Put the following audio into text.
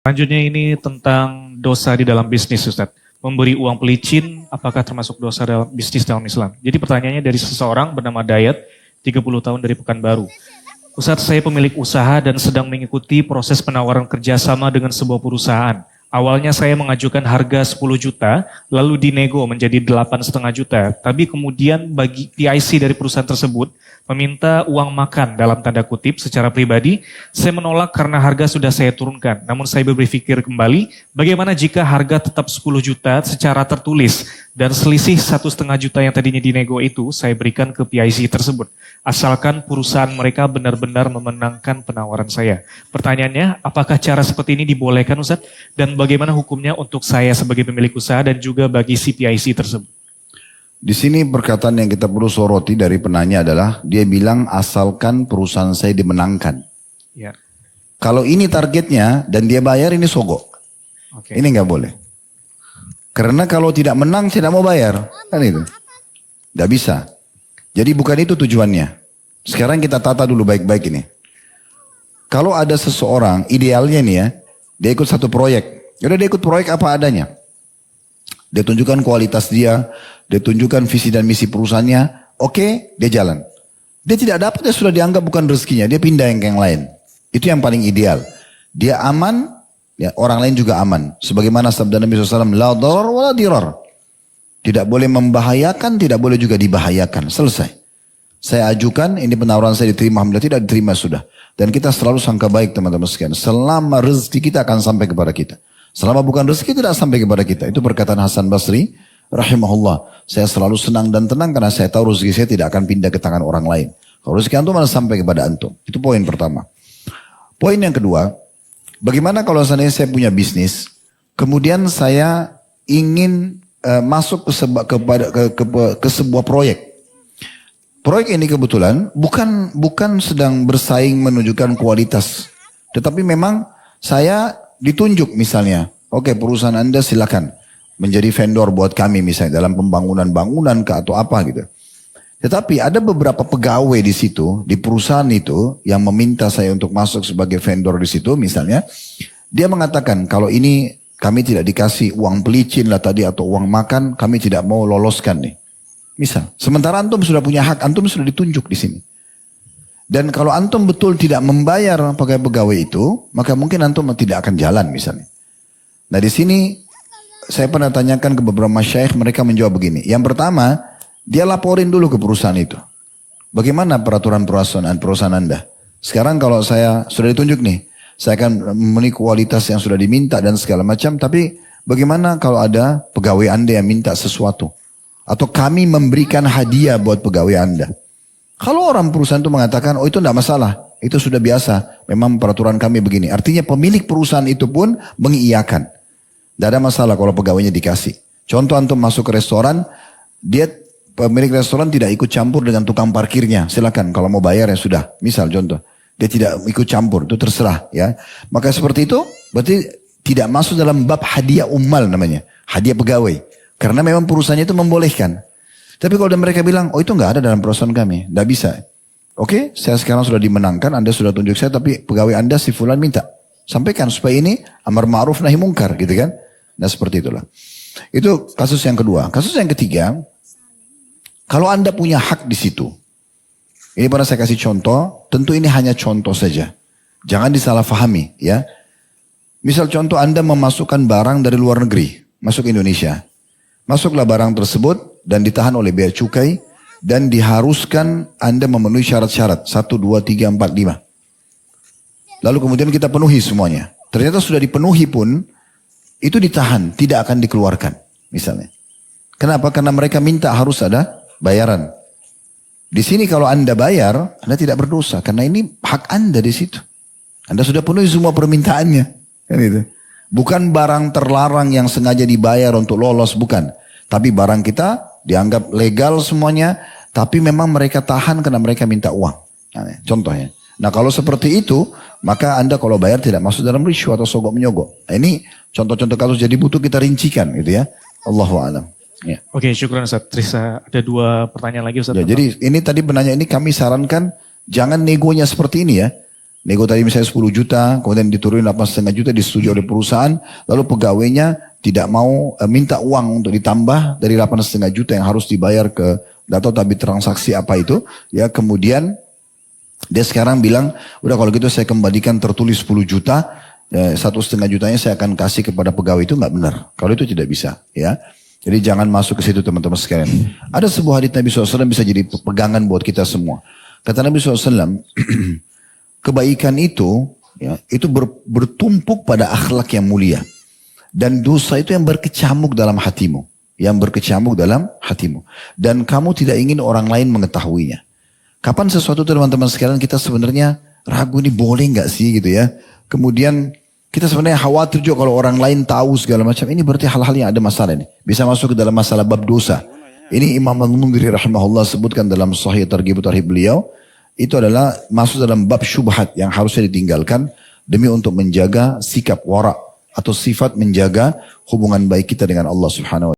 Selanjutnya ini tentang dosa di dalam bisnis, Ustaz. Memberi uang pelicin, apakah termasuk dosa dalam bisnis dalam Islam? Jadi pertanyaannya dari seseorang bernama Dayat, 30 tahun dari Pekanbaru. Ustaz, saya pemilik usaha dan sedang mengikuti proses penawaran kerjasama dengan sebuah perusahaan. Awalnya saya mengajukan harga 10 juta, lalu dinego menjadi 8,5 juta. Tapi kemudian bagi PIC dari perusahaan tersebut meminta uang makan dalam tanda kutip secara pribadi. Saya menolak karena harga sudah saya turunkan. Namun saya berpikir kembali, bagaimana jika harga tetap 10 juta secara tertulis dan selisih 1,5 juta yang tadinya dinego itu saya berikan ke PIC tersebut. Asalkan perusahaan mereka benar-benar memenangkan penawaran saya. Pertanyaannya, apakah cara seperti ini dibolehkan, Ustaz? Dan bagaimana hukumnya untuk saya sebagai pemilik usaha dan juga bagi si PIC tersebut? Di sini perkataan yang kita perlu soroti dari penanya adalah dia bilang asalkan perusahaan saya dimenangkan. Ya. Kalau ini targetnya dan dia bayar ini sogok. Okay. Ini nggak boleh. Karena kalau tidak menang tidak mau bayar, kan itu. Nggak bisa. Jadi bukan itu tujuannya. Sekarang kita tata dulu baik-baik ini. Kalau ada seseorang idealnya nih ya, dia ikut satu proyek. Yaudah dia ikut proyek apa adanya. Dia tunjukkan kualitas dia tunjukkan visi dan misi perusahaannya, oke, dia jalan. Dia tidak dapat, dia sudah dianggap bukan rezekinya, dia pindah yang lain. Itu yang paling ideal. Dia aman, ya, orang lain juga aman. Sebagaimana sabda Nabi SAW, la darar wa la dirar. Tidak boleh membahayakan, tidak boleh juga dibahayakan. Selesai. Saya ajukan, ini penawaran saya diterima, alhamdulillah tidak diterima sudah. Dan kita selalu sangka baik teman-teman sekalian. Selama rezeki kita akan sampai kepada kita. Selama bukan rezeki tidak sampai kepada kita. Itu perkataan Hasan Basri, rahimahullah. Saya selalu senang dan tenang karena saya tahu rezeki saya tidak akan pindah ke tangan orang lain. Kalau rezeki antum malah sampai kepada antum. Itu poin pertama. Poin yang kedua, bagaimana kalau seandainya saya punya bisnis, kemudian saya ingin masuk ke sebuah proyek. Proyek ini kebetulan bukan sedang bersaing menunjukkan kualitas, tetapi memang saya ditunjuk misalnya, oke, perusahaan Anda silakan menjadi vendor buat kami misalnya dalam pembangunan bangunan atau apa gitu. Tetapi ada beberapa pegawai di situ, di perusahaan itu yang meminta saya untuk masuk sebagai vendor di situ misalnya, dia mengatakan kalau ini kami tidak dikasih uang pelicin lah tadi atau uang makan, kami tidak mau loloskan nih. Misal, sementara antum sudah punya hak, antum sudah ditunjuk di sini. Dan kalau antum betul tidak membayar pegawai itu, maka mungkin antum tidak akan jalan misalnya. Nah di sini saya pernah tanyakan ke beberapa masyayikh, mereka menjawab begini. Yang pertama, dia laporin dulu ke perusahaan itu. Bagaimana peraturan perusahaan Anda? Sekarang kalau saya sudah ditunjuk nih, saya akan memenuhi kualitas yang sudah diminta dan segala macam. Tapi bagaimana kalau ada pegawai Anda yang minta sesuatu? Atau kami memberikan hadiah buat pegawai Anda. Kalau orang perusahaan itu mengatakan, oh itu tidak masalah. Itu sudah biasa. Memang peraturan kami begini. Artinya pemilik perusahaan itu pun mengiyakan. Tidak ada masalah kalau pegawainya dikasih. Contoh antum masuk ke restoran, dia pemilik restoran tidak ikut campur dengan tukang parkirnya. Silakan kalau mau bayar ya sudah. Misal contoh, dia tidak ikut campur, itu terserah ya. Maka seperti itu berarti tidak masuk dalam bab hadiah ummal namanya, hadiah pegawai. Karena memang perusahaannya itu membolehkan. Tapi kalau mereka bilang, oh itu nggak ada dalam perusahaan kami, tidak bisa. Oke, saya sekarang sudah dimenangkan, Anda sudah tunjuk saya, tapi pegawai Anda si fulan minta. Sampaikan supaya ini amar ma'ruf nahi mungkar gitu kan. Nah seperti itulah. Itu kasus yang kedua. Kasus yang ketiga, kalau Anda punya hak di situ. Ini pernah saya kasih contoh, tentu ini hanya contoh saja. Jangan disalahfahami ya. Misal contoh Anda memasukkan barang dari luar negeri, masuk Indonesia. Masuklah barang tersebut dan ditahan oleh bea cukai dan diharuskan Anda memenuhi syarat-syarat 1, 2, 3, 4, 5. Lalu kemudian kita penuhi semuanya. Ternyata sudah dipenuhi pun, itu ditahan, tidak akan dikeluarkan misalnya. Kenapa? Karena mereka minta harus ada bayaran. Di sini kalau Anda bayar, Anda tidak berdosa karena ini hak Anda di situ. Anda sudah penuhi semua permintaannya, kan itu. Bukan barang terlarang yang sengaja dibayar untuk lolos, bukan. Tapi barang kita dianggap legal semuanya, tapi memang mereka tahan karena mereka minta uang. Nah, contohnya. Nah kalau seperti itu, maka Anda kalau bayar tidak masuk dalam risyu atau sogok menyogok. Nah, ini contoh-contoh kasus jadi butuh kita rincikan gitu ya. Allahu a'lam. Ya. Oke, syukuran Ustaz. Trisa, ada 2 pertanyaan lagi Ustaz. Ya, jadi ini tadi penanya ini kami sarankan jangan negonya seperti ini ya. nego tadi misalnya 10 juta, kemudian diturunin 8,5 juta, disetujui oleh perusahaan, lalu pegawainya tidak mau minta uang untuk ditambah dari 8,5 juta yang harus dibayar ke, tidak tahu tapi transaksi apa itu, ya kemudian dia sekarang bilang, udah kalau gitu saya kembalikan tertulis 10 juta, 1,5 jutanya saya akan kasih kepada pegawai, itu nggak benar. Kalau itu tidak bisa, ya. Jadi jangan masuk ke situ teman-teman sekalian. Ada sebuah hadits Nabi SAW bisa jadi pegangan buat kita semua. Kata Nabi SAW, kebaikan itu, ya, itu bertumpuk pada akhlak yang mulia. Dan dosa itu yang berkecamuk dalam hatimu. Yang berkecamuk dalam hatimu. Dan kamu tidak ingin orang lain mengetahuinya. Kapan sesuatu teman-teman sekalian kita sebenarnya ragu ini boleh nggak sih gitu ya. Kemudian kita sebenarnya khawatir juga kalau orang lain tahu segala macam. Ini berarti hal-hal yang ada masalah ini. Bisa masuk ke dalam masalah bab dosa. Ini Imam Al-Mundhiri rahimahullah sebutkan dalam Sahih Targhib Tarhib beliau. Itu adalah masuk dalam bab syubhat yang harusnya ditinggalkan. Demi untuk menjaga sikap wara' atau sifat menjaga hubungan baik kita dengan Allah subhanahu wa ta'ala.